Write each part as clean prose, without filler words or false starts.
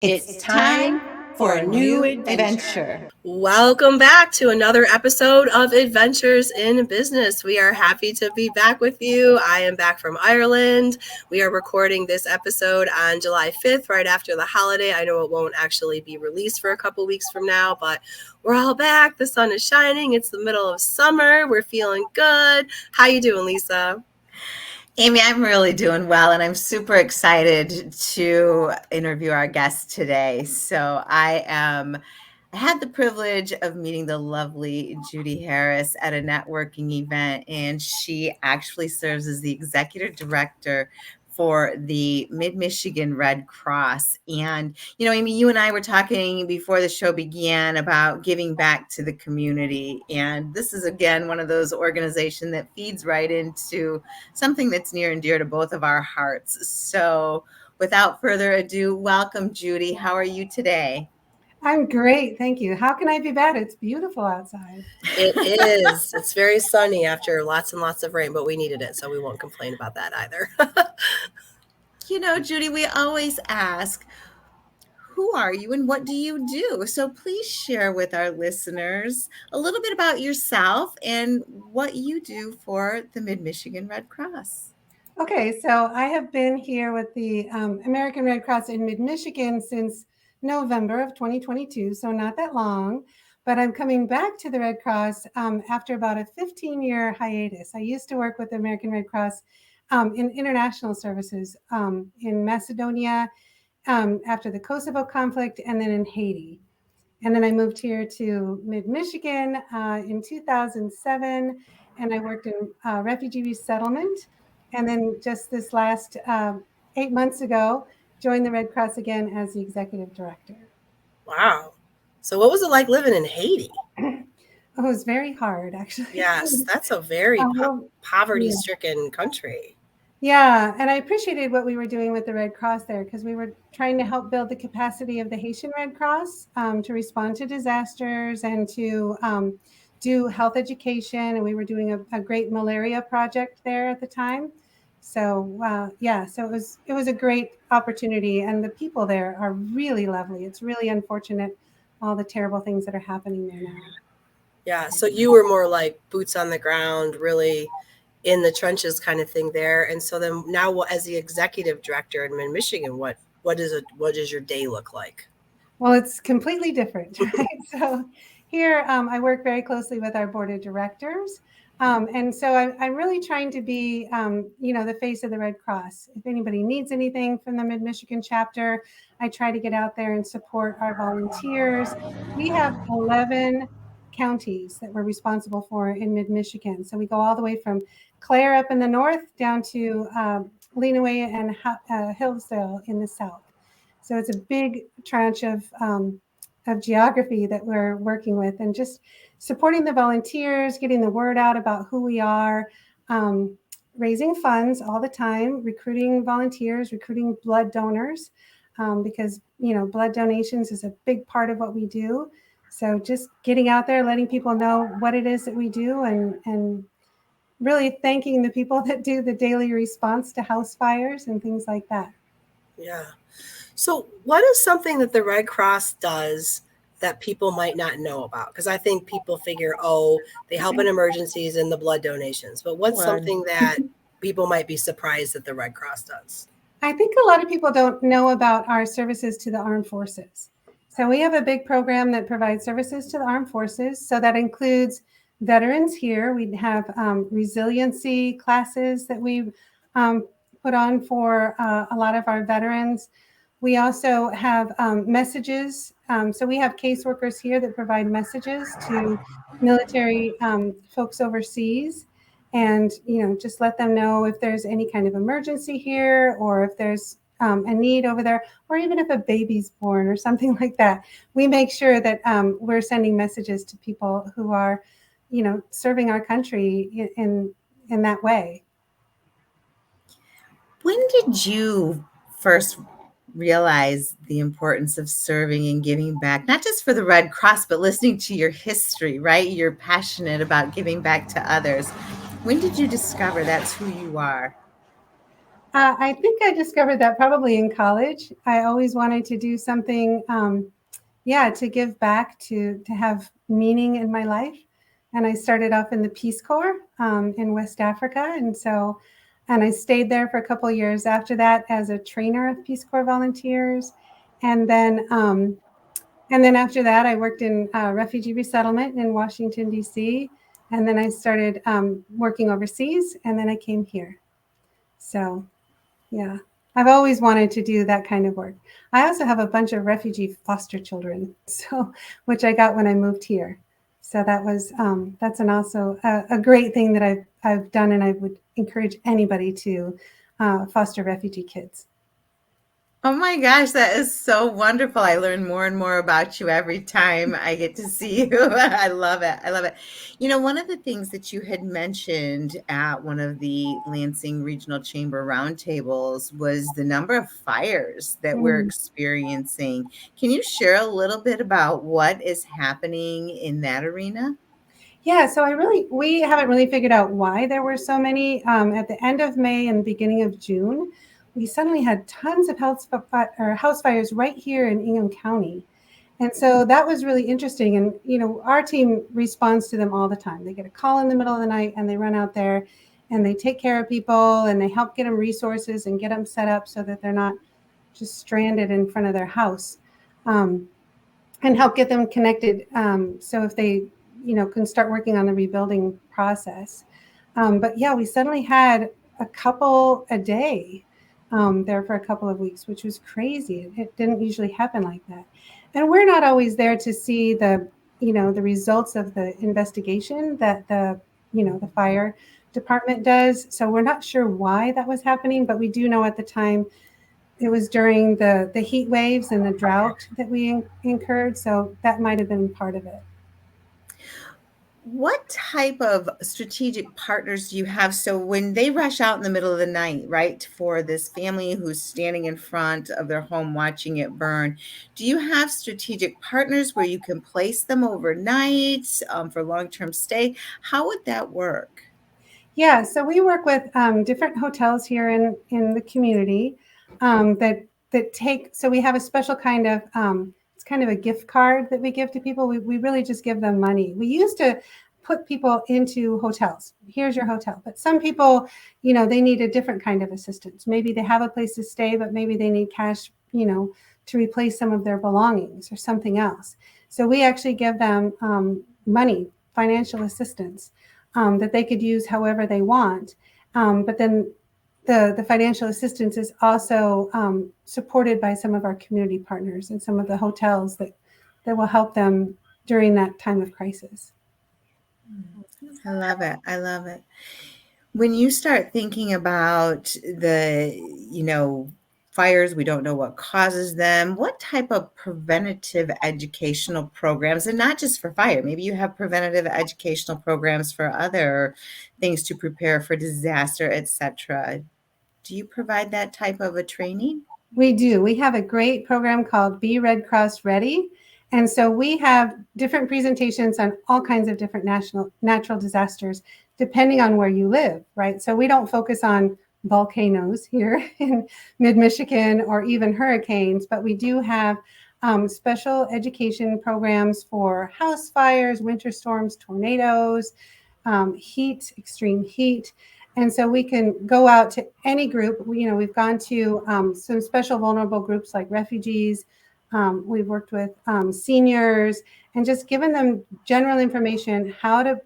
It's time for a new adventure. Welcome back to another episode of Adventures in Business. We are happy to be back with you. I am back from Ireland. We are recording this episode on July 5th, right after the holiday. I know it won't actually be released for a couple weeks from now, but we're all back. The sun is shining. It's the middle of summer. We're feeling good. How you doing, Lisa? Amy, I'm really doing well, and I'm super excited to interview our guest today. I had the privilege of meeting the lovely Judy Harris at a networking event, and she actually serves as the executive director for the Mid-Michigan Red Cross. And, Amy, you and I were talking before the show began about giving back to the community. And this is, again, one of those organizations that feeds right into something that's near and dear to both of our hearts. So without further ado, welcome, Judy. How are you today? I'm great. Thank you. How can I be bad? It's beautiful outside. It is. It's very sunny after lots and lots of rain, but we needed it, so we won't complain about that either. Judy, we always ask, who are you and what do you do? So please share with our listeners a little bit about yourself and what you do for the Mid-Michigan Red Cross. Okay, so I have been here with the American Red Cross in Mid-Michigan since November of 2022, so not that long, but I'm coming back to the Red Cross after about a 15-year hiatus. I used to work with the American Red Cross in international services in Macedonia after the Kosovo conflict, and then in Haiti. And then I moved here to Mid-Michigan in 2007, and I worked in refugee resettlement. And then just this last 8 months ago, joined the Red Cross again as the executive director. Wow. So what was it like living in Haiti? It was very hard, actually. Yes, that's a very poverty-stricken country. Yeah, and I appreciated what we were doing with the Red Cross there because we were trying to help build the capacity of the Haitian Red Cross to respond to disasters and to do health education. And we were doing a great malaria project there at the time. So it was a great opportunity, and the people there are really lovely. It's really unfortunate all the terrible things that are happening there now. Yeah, so you were more like boots on the ground, really in the trenches kind of thing there. And so then now as the executive director in Mid-Michigan, what does your day look like? Well, it's completely different, right? So here I work very closely with our board of directors. And so I'm really trying to be, the face of the Red Cross. If anybody needs anything from the Mid-Michigan chapter, I try to get out there and support our volunteers. We have 11 counties that we're responsible for in Mid-Michigan. So we go all the way from Clare up in the north down to Lenawee and Hillsdale in the south. So it's a big tranche of geography that we're working with, and just supporting the volunteers, getting the word out about who we are, raising funds all the time, recruiting volunteers, recruiting blood donors, because blood donations is a big part of what we do. So just getting out there, letting people know what it is that we do, and really thanking the people that do the daily response to house fires and things like that. Yeah. So what is something that the Red Cross does that people might not know about? Because I think people figure, they help in emergencies and the blood donations. But what's something that people might be surprised that the Red Cross does? I think a lot of people don't know about our services to the armed forces. So we have a big program that provides services to the armed forces. So that includes veterans here. We have resiliency classes that we put on for a lot of our veterans. We also have messages. So we have caseworkers here that provide messages to military folks overseas, and just let them know if there's any kind of emergency here, or if there's a need over there, or even if a baby's born or something like that. We make sure that we're sending messages to people who are, serving our country in that way. When did you first realize the importance of serving and giving back, not just for the Red Cross, but listening to your history, right? You're passionate about giving back to others. When did you discover that's who you are? I think I discovered that probably in college. I always wanted to do something, to give back, to have meaning in my life. And I started off in the Peace Corps in West Africa. And I stayed there for a couple of years after that as a trainer of Peace Corps volunteers. And then, and then after that, I worked in refugee resettlement in Washington, D.C. And then I started working overseas, and then I came here. So, yeah, I've always wanted to do that kind of work. I also have a bunch of refugee foster children, so which I got when I moved here. So that's an also a great thing that I've done, and I would encourage anybody to foster refugee kids. Oh my gosh, that is so wonderful. I learn more and more about you every time I get to see you. I love it. I love it. One of the things that you had mentioned at one of the Lansing Regional Chamber roundtables was the number of fires that we're Mm. experiencing. Can you share a little bit about what is happening in that arena? Yeah, so we haven't really figured out why there were so many. At the end of May and beginning of June, we suddenly had tons of house fires right here in Ingham County. And so that was really interesting. And, our team responds to them all the time. They get a call in the middle of the night and they run out there and they take care of people and they help get them resources and get them set up so that they're not just stranded in front of their house. And help get them connected. So if they, can start working on the rebuilding process. But yeah, we suddenly had a couple a day there for a couple of weeks, which was crazy. It didn't usually happen like that. And we're not always there to see the results of the investigation that the fire department does. So we're not sure why that was happening, but we do know at the time it was during the heat waves and the drought that we incurred. So that might have been part of it. What type of strategic partners do you have? So when they rush out in the middle of the night, right, for this family who's standing in front of their home watching it burn, do you have strategic partners where you can place them overnight for long-term stay? How would that work? Yeah, so we work with different hotels here in the community that take. So we have a special kind of it's kind of a gift card that we give to people. We really just give them money. We used to put people into hotels. Here's your hotel. But some people, they need a different kind of assistance. Maybe they have a place to stay, but maybe they need cash, to replace some of their belongings or something else. So we actually give them money, financial assistance that they could use however they want. But then the financial assistance is also supported by some of our community partners and some of the hotels that will help them during that time of crisis. I love it. I love it. When you start thinking about fires, we don't know what causes them. What type of preventative educational programs, and not just for fire, maybe you have preventative educational programs for other things to prepare for disaster, etc. Do you provide that type of a training? We do. We have a great program called Be Red Cross Ready. And so we have different presentations on all kinds of different natural disasters, depending on where you live, right? So we don't focus on volcanoes here in mid-Michigan or even hurricanes, but we do have special education programs for house fires, winter storms, tornadoes, heat, extreme heat. And so we can go out to any group. We've gone to some special vulnerable groups like refugees. We've worked with seniors and just given them general information, how to,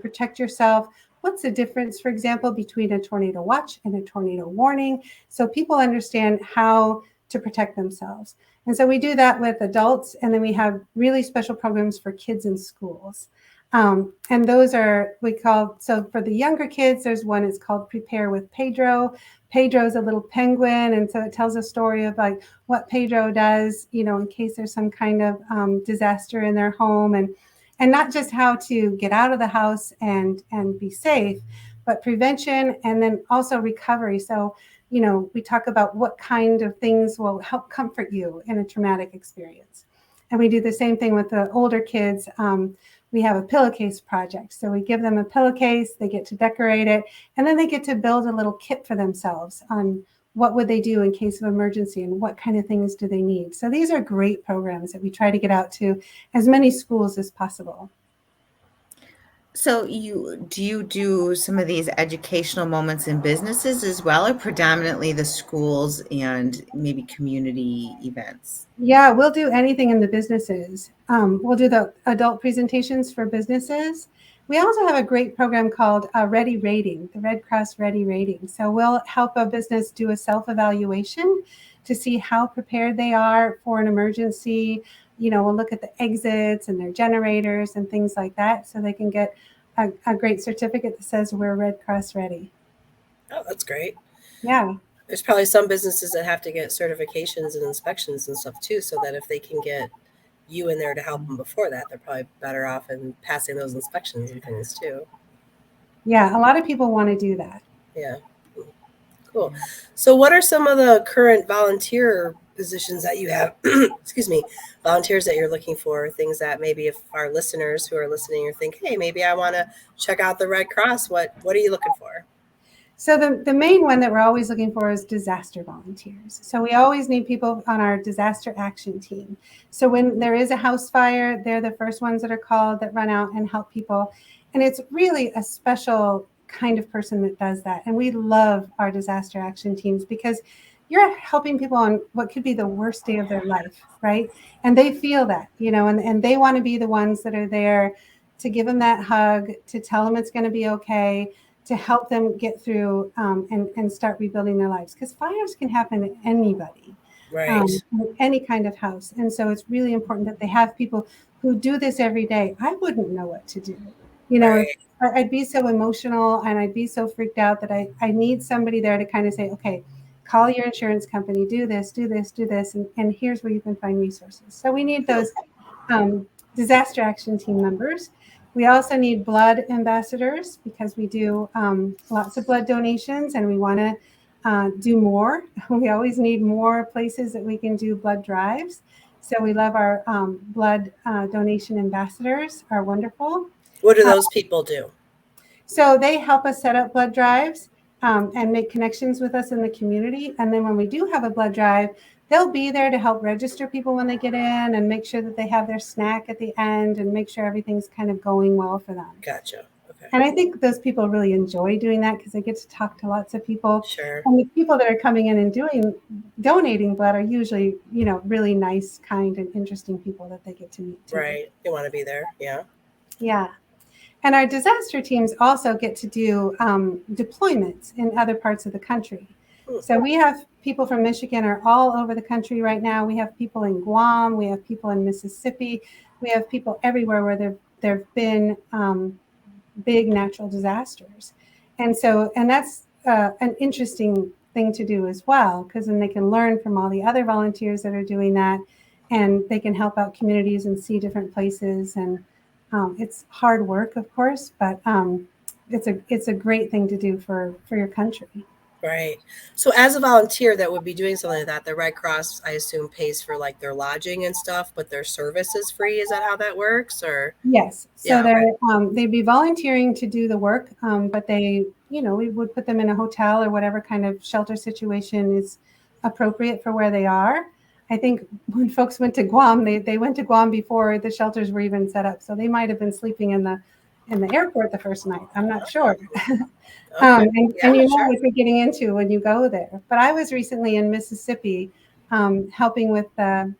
protect yourself. What's the difference, for example, between a tornado watch and a tornado warning? So people understand how to protect themselves. And so we do that with adults. And then we have really special programs for kids in schools. And those so for the younger kids, there's one, it's called Prepare with Pedro. Pedro's a little penguin. And so it tells a story of like what Pedro does, in case there's some kind of disaster in their home, and not just how to get out of the house and be safe, but prevention and then also recovery. So, we talk about what kind of things will help comfort you in a traumatic experience. And we do the same thing with the older kids. we have a pillowcase project. So we give them a pillowcase, they get to decorate it, and then they get to build a little kit for themselves on what would they do in case of emergency and what kind of things do they need. So these are great programs that we try to get out to as many schools as possible. So you do some of these educational moments in businesses as well, or predominantly the schools and maybe community events? Yeah, we'll do anything in the businesses. We'll do the adult presentations for businesses. We also have a great program called Ready Rating, the Red Cross Ready Rating. So we'll help a business do a self-evaluation to see how prepared they are for an emergency. We'll look at the exits and their generators and things like that, so they can get a great certificate that says we're Red Cross ready. Oh, that's great. Yeah. There's probably some businesses that have to get certifications and inspections and stuff too, so that if they can get you in there to help them before that, they're probably better off in passing those inspections and things too. Yeah, a lot of people want to do that. Yeah. Cool. So what are some of the current volunteer positions that you have, excuse me, volunteers that you're looking for, things that maybe if our listeners who are listening or think, hey, maybe I want to check out the Red Cross, what are you looking for? So the main one that we're always looking for is disaster volunteers. So we always need people on our disaster action team. So when there is a house fire, they're the first ones that are called that run out and help people. And it's really a special kind of person that does that. And we love our disaster action teams because you're helping people on what could be the worst day of their life, right? And they feel that, and they want to be the ones that are there to give them that hug, to tell them it's going to be okay, to help them get through and start rebuilding their lives. Because fires can happen to anybody, right? Any kind of house. And so it's really important that they have people who do this every day. I wouldn't know what to do. Right. I'd be so emotional and I'd be so freaked out that I need somebody there to kind of say, okay, call your insurance company, do this, and here's where you can find resources. So we need those disaster action team members. We also need blood ambassadors because we do lots of blood donations and we want to do more. We always need more places that we can do blood drives. So we love our blood donation ambassadors, are wonderful. What do those people do? So they help us set up blood drives and make connections with us in the community. And then when we do have a blood drive, they'll be there to help register people when they get in and make sure that they have their snack at the end and make sure everything's kind of going well for them. Gotcha. Okay. And I think those people really enjoy doing that because they get to talk to lots of people. Sure. And the people that are coming in and donating blood are usually, really nice, kind, and interesting people that they get to meet too. Right. You want to be there. Yeah. Yeah. And our disaster teams also get to do deployments in other parts of the country. So we have people from Michigan are all over the country right now. We have people in Guam. We have people in Mississippi. We have people everywhere where there have been big natural disasters. And that's an interesting thing to do as well, because then they can learn from all the other volunteers that are doing that, and they can help out communities and see different places. And it's hard work, of course, but it's a great thing to do for your country. Right. So as a volunteer that would be doing something like that, the Red Cross, I assume, pays for like their lodging and stuff, but their service is free. Is that how that works? Or yes. So yeah, they'd be volunteering to do the work, but they, we would put them in a hotel or whatever kind of shelter situation is appropriate for where they are. I think when folks went to Guam, they went to Guam before the shelters were even set up. So they might have been sleeping in the airport the first night. I'm not sure. Okay. And you know what you're getting into when you go there. But I was recently in Mississippi helping with the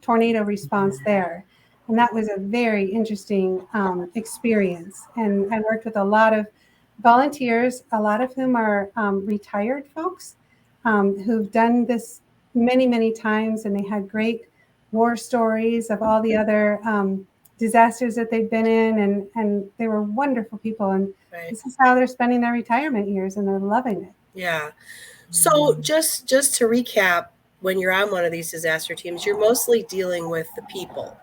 tornado response there. And that was a very interesting experience. And I worked with a lot of volunteers, a lot of whom are retired folks who've done this many, many times. And they had great war stories of all the other disasters that they've been in, and they were wonderful people, and This is how they're spending their retirement years, and they're loving it. Yeah. So just to recap, when you're on one of these disaster teams, you're mostly dealing with the people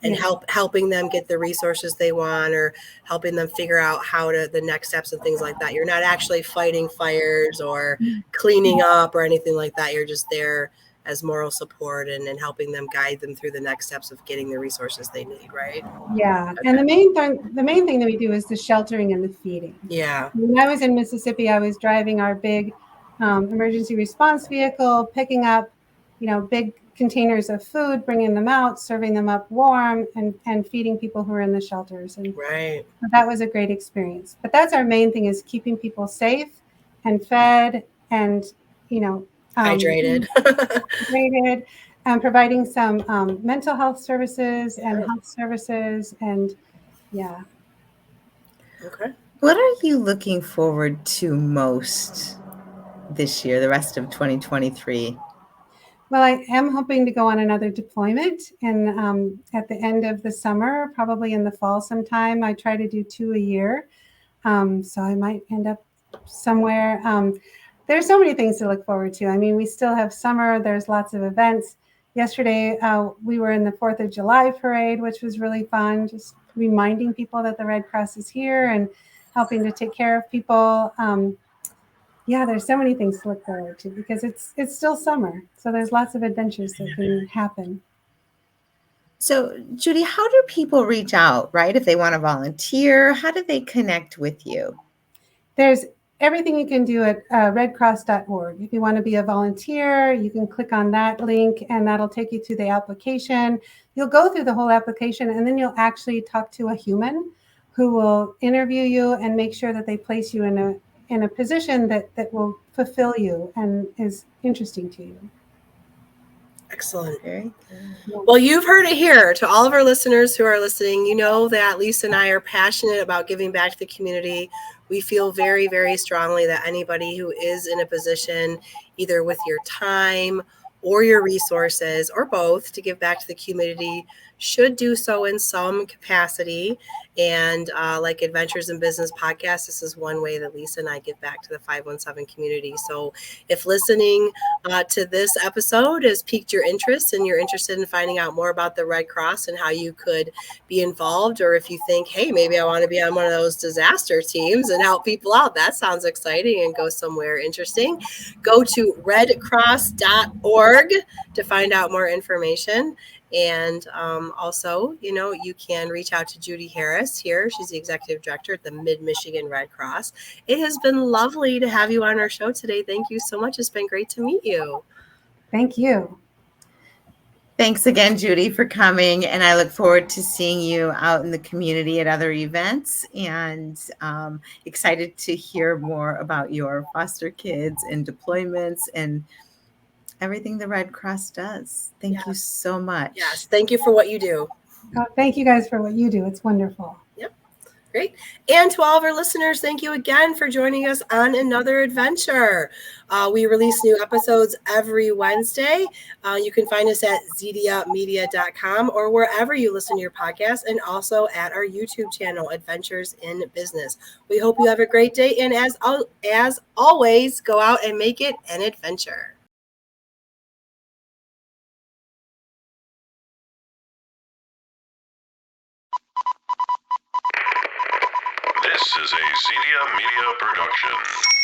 and helping them get the resources they want, or helping them figure out how to the next steps and things like that. You're not actually fighting fires or cleaning up or anything like that. You're just there as moral support and helping them guide them through the next steps of getting the resources they need, right? Yeah. Okay. And the main thing that we do is the sheltering and the feeding. Yeah. When I was in Mississippi, I was driving our big emergency response vehicle, picking up, big containers of food, bringing them out, serving them up warm, and feeding people who are in the shelters. And right. That was a great experience. But that's our main thing, is keeping people safe and fed and, hydrated. hydrated, and providing some mental health services and health services. And yeah. Okay. What are you looking forward to most this year, the rest of 2023? Well, I am hoping to go on another deployment at the end of the summer, probably in the fall sometime. I try to do 2 a year. So I might end up somewhere. There's so many things to look forward to. I mean, we still have summer. There's lots of events. Yesterday, we were in the 4th of July parade, which was really fun, just reminding people that the Red Cross is here and helping to take care of people. Yeah, there's so many things to look forward to because it's still summer. So there's lots of adventures that can happen. So, Judy, how do people reach out, right? If they want to volunteer, how do they connect with you? There's everything you can do at redcross.org. If you want to be a volunteer, you can click on that link and that'll take you to the application. You'll go through the whole application and then you'll actually talk to a human who will interview you and make sure that they place you in a position that will fulfill you and is interesting to you. Excellent. Very good. Well, you've heard it here. To all of our listeners who are listening, you know that Lisa and I are passionate about giving back to the community. We feel very, very strongly that anybody who is in a position, either with your time or your resources or both, to give back to the community should do so in some capacity. And like Adventures in Business podcast, this is one way that Lisa and I give back to the 517 community. So if listening to this episode has piqued your interest and you're interested in finding out more about the Red Cross and how you could be involved, or if you think, hey, maybe I want to be on one of those disaster teams and help people out, that sounds exciting and go somewhere interesting, go to redcross.org to find out more information. And also, you can reach out to Judy Harris here. She's the executive director at the Mid-Michigan Red Cross. It has been lovely to have you on our show today. Thank you so much. It's been great to meet you. Thank you. Thanks again, Judy, for coming. And I look forward to seeing you out in the community at other events, and excited to hear more about your foster kids and deployments and everything the Red Cross does. Thank you so much. Yes. Thank you for what you do. Thank you guys for what you do. It's wonderful. Yep. Great. And to all of our listeners, thank you again for joining us on another adventure. We release new episodes every Wednesday. You can find us at zediamedia.com or wherever you listen to your podcast, and also at our YouTube channel, Adventures in Business. We hope you have a great day. And as always, go out and make it an adventure. This is a Zedia Media production.